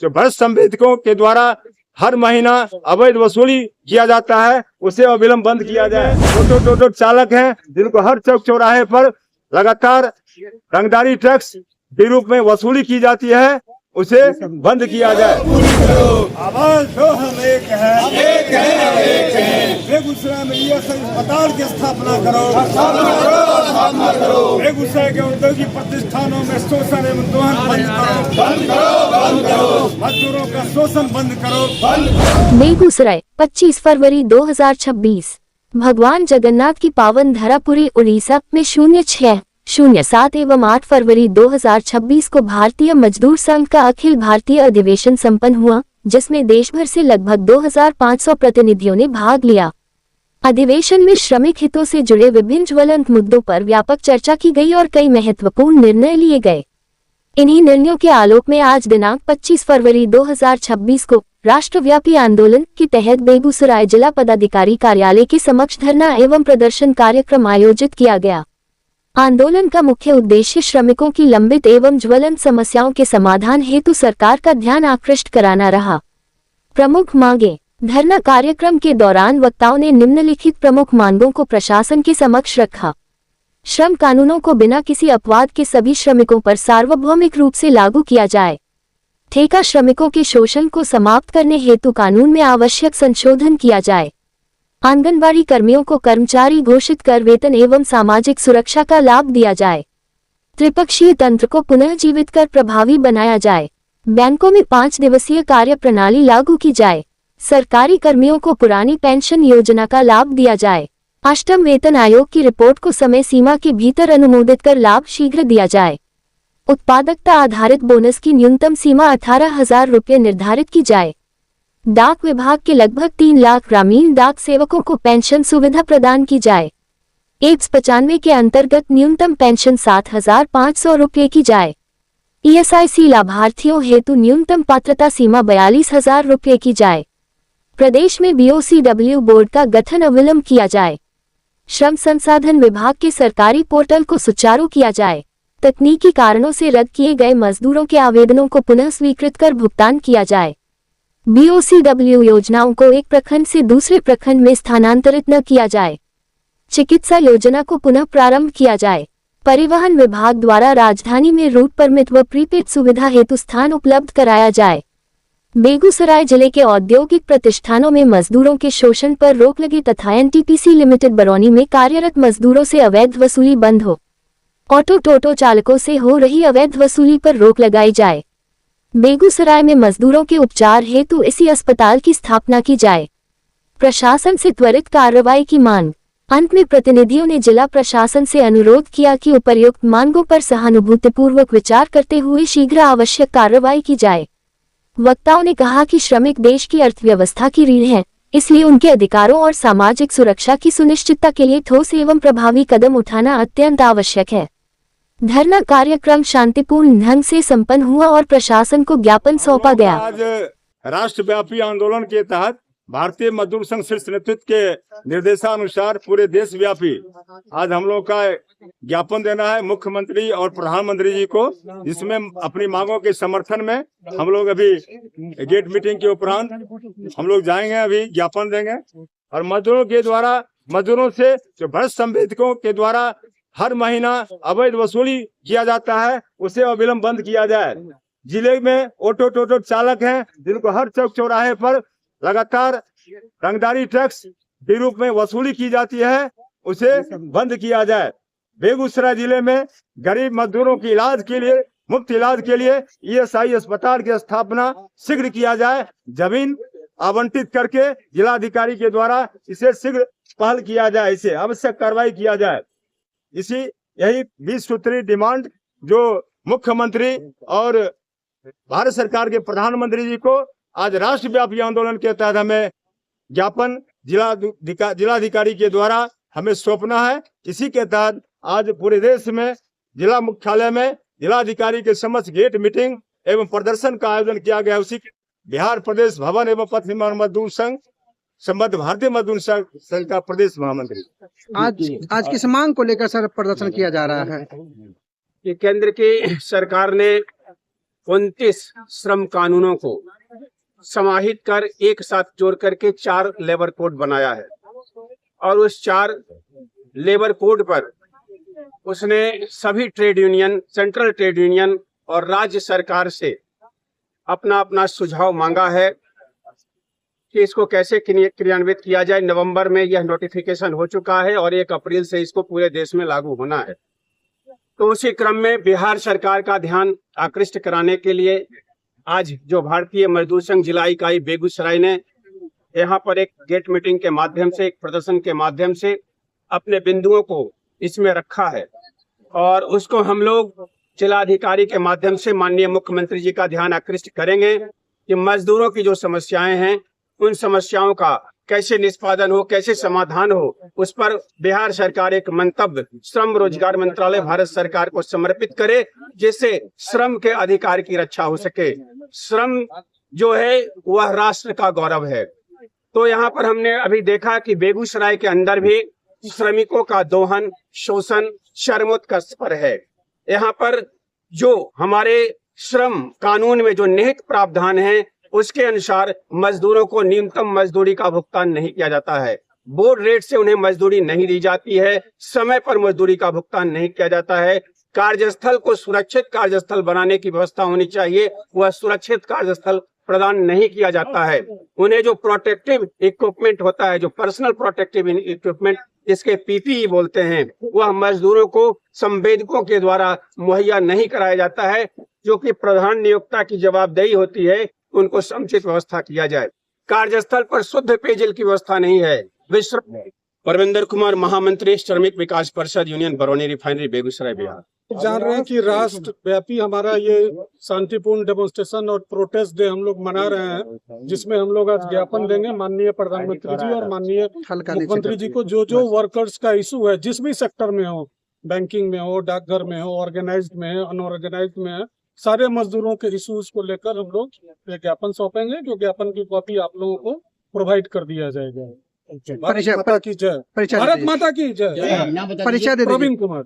जो भ्रष्ट संवेदकों के द्वारा हर महीना अवैध वसूली किया जाता है उसे अविलंब बंद किया जाए। टोटो चालक हैं जिनको हर चौक चौराहे पर लगातार रंगदारी टैक्स के रूप में वसूली की जाती है उसे बंद किया जाए। आवाज दो हम एक है, बेगूसराय में अस्पताल की स्थापना करो, बेगूसराय के औद्योगिक प्रतिष्ठानों में शोषण एवं दोहन बंद करो, मजदूरों का शोषण बंद करो। बेगूसराय 25 फरवरी 2026 भगवान जगन्नाथ की पावन धरापुरी उड़ीसा में 0607 एवं 8 फरवरी 2026 को भारतीय मजदूर संघ का अखिल भारतीय अधिवेशन संपन्न हुआ, जिसमें देश भर से लगभग 2500 प्रतिनिधियों ने भाग लिया। अधिवेशन में श्रमिक हितों से जुड़े विभिन्न ज्वलंत मुद्दों पर व्यापक चर्चा की गई और कई महत्वपूर्ण निर्णय लिए गए। इन्हीं निर्णयों के आलोक में आज दिनांक 25 फरवरी 2026 को राष्ट्रव्यापी आंदोलन के तहत बेगूसराय जिला पदाधिकारी कार्यालय के समक्ष धरना एवं प्रदर्शन कार्यक्रम आयोजित किया गया। आंदोलन का मुख्य उद्देश्य श्रमिकों की लंबित एवं ज्वलंत समस्याओं के समाधान हेतु सरकार का ध्यान आकृष्ट कराना रहा। प्रमुख मांगे। धरना कार्यक्रम के दौरान वक्ताओं ने निम्नलिखित प्रमुख मांगों को प्रशासन के समक्ष रखा। श्रम कानूनों को बिना किसी अपवाद के सभी श्रमिकों पर सार्वभौमिक रूप से लागू किया जाए। ठेका श्रमिकों के शोषण को समाप्त करने हेतु कानून में आवश्यक संशोधन किया जाए। आंगनबाड़ी कर्मियों को कर्मचारी घोषित कर वेतन एवं सामाजिक सुरक्षा का लाभ दिया जाए। त्रिपक्षीय तंत्र को पुनः जीवित कर प्रभावी बनाया जाए। बैंकों में 5 दिवसीय कार्य प्रणाली लागू की जाए। सरकारी कर्मियों को पुरानी पेंशन योजना का लाभ दिया जाए। अष्टम वेतन आयोग की रिपोर्ट को समय सीमा के भीतर अनुमोदित कर लाभ शीघ्र दिया जाए। उत्पादकता आधारित बोनस की न्यूनतम सीमा 18,000 रुपये निर्धारित की जाए। डाक विभाग के लगभग 3 लाख ग्रामीण डाक सेवकों को पेंशन सुविधा प्रदान की जाए। एप्स 95 के अंतर्गत न्यूनतम पेंशन 7,500 रुपये की जाए। ESIC लाभार्थियों हेतु न्यूनतम पात्रता सीमा 42,000 रुपये की जाए। प्रदेश में BOCW बोर्ड का गठन अविलंब किया जाए। श्रम संसाधन विभाग के सरकारी पोर्टल को सुचारू किया जाए। तकनीकी कारणों से रद्द किए गए मजदूरों के आवेदनों को पुनः स्वीकृत कर भुगतान किया जाए। BOCW योजनाओं को एक प्रखंड से दूसरे प्रखंड में स्थानांतरित न किया जाए। चिकित्सा योजना को पुनः प्रारंभ किया जाए। परिवहन विभाग द्वारा राजधानी में रूट परमिट व प्रीपेड सुविधा हेतु स्थान उपलब्ध कराया जाए। बेगूसराय जिले के औद्योगिक प्रतिष्ठानों में मजदूरों के शोषण पर रोक लगे तथा NTPC लिमिटेड बरौनी में कार्यरत मजदूरों से अवैध वसूली बंद हो। टोटो चालकों से हो रही अवैध वसूली पर रोक लगाई जाए। बेगूसराय में मजदूरों के उपचार हेतु इसी अस्पताल की स्थापना की जाए। प्रशासन से त्वरित कार्रवाई की मांग। अंत में प्रतिनिधियों ने जिला प्रशासन से अनुरोध किया कि उपर्युक्त मांगों पर सहानुभूतिपूर्वक विचार करते हुए शीघ्र आवश्यक कार्रवाई की जाए। वक्ताओं ने कहा कि श्रमिक देश की अर्थव्यवस्था की रीढ़ हैं, इसलिए उनके अधिकारों और सामाजिक सुरक्षा की सुनिश्चितता के लिए ठोस एवं प्रभावी कदम उठाना अत्यंत आवश्यक है। धरना कार्यक्रम शांतिपूर्ण ढंग से संपन्न हुआ और प्रशासन को ज्ञापन सौंपा गया। आज राष्ट्रव्यापी आंदोलन के तहत भारतीय मजदूर संघ शीर्ष नेतृत्व के निर्देशानुसार पूरे देश व्यापी आज हम लोग का ज्ञापन देना है मुख्यमंत्री और प्रधानमंत्री जी को, जिसमें अपनी मांगों के समर्थन में हम लोग अभी गेट मीटिंग के उपरांत हम लोग जाएंगे, अभी ज्ञापन देंगे। और मजदूरों के द्वारा मजदूरों से जो भ्रष्ट संवेदकों के द्वारा हर महीना अवैध वसूली किया जाता है उसे अविलंब बंद किया जाए। जिले में टोटो चालक हैं जिनको हर चौक चौराहे पर लगातार रंगदारी टैक्स के रूप में वसूली की जाती है उसे बंद किया जाए। बेगूसराय जिले में गरीब मजदूरों के इलाज के लिए मुफ्त इलाज के लिए ESI अस्पताल की स्थापना शीघ्र किया जाए। जमीन आवंटित करके जिलाधिकारी के द्वारा इसे शीघ्र पहल किया जाए, इसे आवश्यक कार्रवाई किया जाए। यही 20 सूत्री डिमांड जो मुख्यमंत्री और भारत सरकार के प्रधानमंत्री जी को आज राष्ट्रव्यापी आंदोलन के तहत हमें ज्ञापन जिलाधिकारी के द्वारा हमें सौंपना है। इसी के तहत आज पूरे देश में जिला मुख्यालय में जिलाधिकारी के समक्ष गेट मीटिंग एवं प्रदर्शन का आयोजन किया गया। उसी के बिहार प्रदेश भवन एवं पथ निर्माण मजदूर संघ संबद्ध भारतीय मजदूर संघ का प्रदेश महामंत्री। आज किस मांग को लेकर सर प्रदर्शन किया जा रहा है? कि केंद्र की सरकार ने 29 श्रम कानूनों को समाहित कर एक साथ जोड़ करके 4 लेबर कोड बनाया है और उस 4 लेबर कोड पर उसने सभी trade union, central trade union और राज्य सरकार से अपना अपना सुझाव मांगा है कि इसको कैसे क्रियान्वित किया जाए। नवंबर में यह नोटिफिकेशन हो चुका है और 1 अप्रैल से इसको पूरे देश में लागू होना है। तो उसी क्रम में बिहार सरकार का ध्यान आकृष्ट कराने के लिए आज जो भारतीय मजदूर संघ जिला इकाई बेगूसराय ने यहाँ पर एक गेट मीटिंग के माध्यम से, एक प्रदर्शन के माध्यम से अपने बिंदुओं को इसमें रखा है और उसको हम लोग जिलाधिकारी के माध्यम से माननीय मुख्यमंत्री जी का ध्यान आकृष्ट करेंगे कि मजदूरों की जो समस्याएं हैं उन समस्याओं का कैसे निष्पादन हो, कैसे समाधान हो, उस पर बिहार सरकार एक मंतव्य श्रम रोजगार मंत्रालय भारत सरकार को समर्पित करे, जिससे श्रम के अधिकार की रक्षा हो सके। श्रम जो है वह राष्ट्र का गौरव है। तो यहाँ पर हमने अभी देखा कि बेगूसराय के अंदर भी श्रमिकों का दोहन, शोषण, शर्मोत्कर्ष पर है। यहाँ पर जो हमारे श्रम कानून में जो निहित प्रावधान है उसके अनुसार मजदूरों को न्यूनतम मजदूरी का भुगतान नहीं किया जाता है। बोर्ड रेट से उन्हें मजदूरी नहीं दी जाती है, समय पर मजदूरी का भुगतान नहीं किया जाता है। कार्यस्थल को सुरक्षित कार्यस्थल बनाने की व्यवस्था होनी चाहिए, वह सुरक्षित कार्यस्थल प्रदान नहीं किया जाता है। उन्हें जो प्रोटेक्टिव इक्विपमेंट होता है, जो पर्सनल प्रोटेक्टिव इक्विपमेंट जिसके पीपीई बोलते हैं, वह मजदूरों को संवेदकों के द्वारा मुहैया नहीं कराया जाता है, जो कि प्रधान नियोक्ता की जवाबदेही होती है उनको समुचित व्यवस्था किया जाए। कार्यस्थल पर शुद्ध पेयजल की व्यवस्था नहीं है। विश्व परविंदर कुमार, महामंत्री श्रमिक विकास परिषद यूनियन बरौनी रिफाइनरी बेगूसराय बिहार। जान रहे हैं कि राष्ट्र व्यापी हमारा ये शांतिपूर्ण डेमोन्स्ट्रेशन और प्रोटेस्ट डे हम लोग मना रहे हैं, जिसमें हम लोग आज ज्ञापन देंगे माननीय प्रधानमंत्री जी और माननीय मुख्यमंत्री जी को। जो वर्कर्स का इशू है, जिस भी सेक्टर में हो, बैंकिंग में हो, डाकघर में हो, ऑर्गेनाइज्ड में है, अनऑर्गेनाइज्ड में है, सारे मजदूरों के इश्यूज को लेकर हम लोग एक ज्ञापन सौंपेंगे, जो ज्ञापन की कॉपी आप लोगों को प्रोवाइड कर दिया जाएगा। भारत माता की जय। भारत माता की जय। परिचय दे दीजिए। प्रवीण कुमार।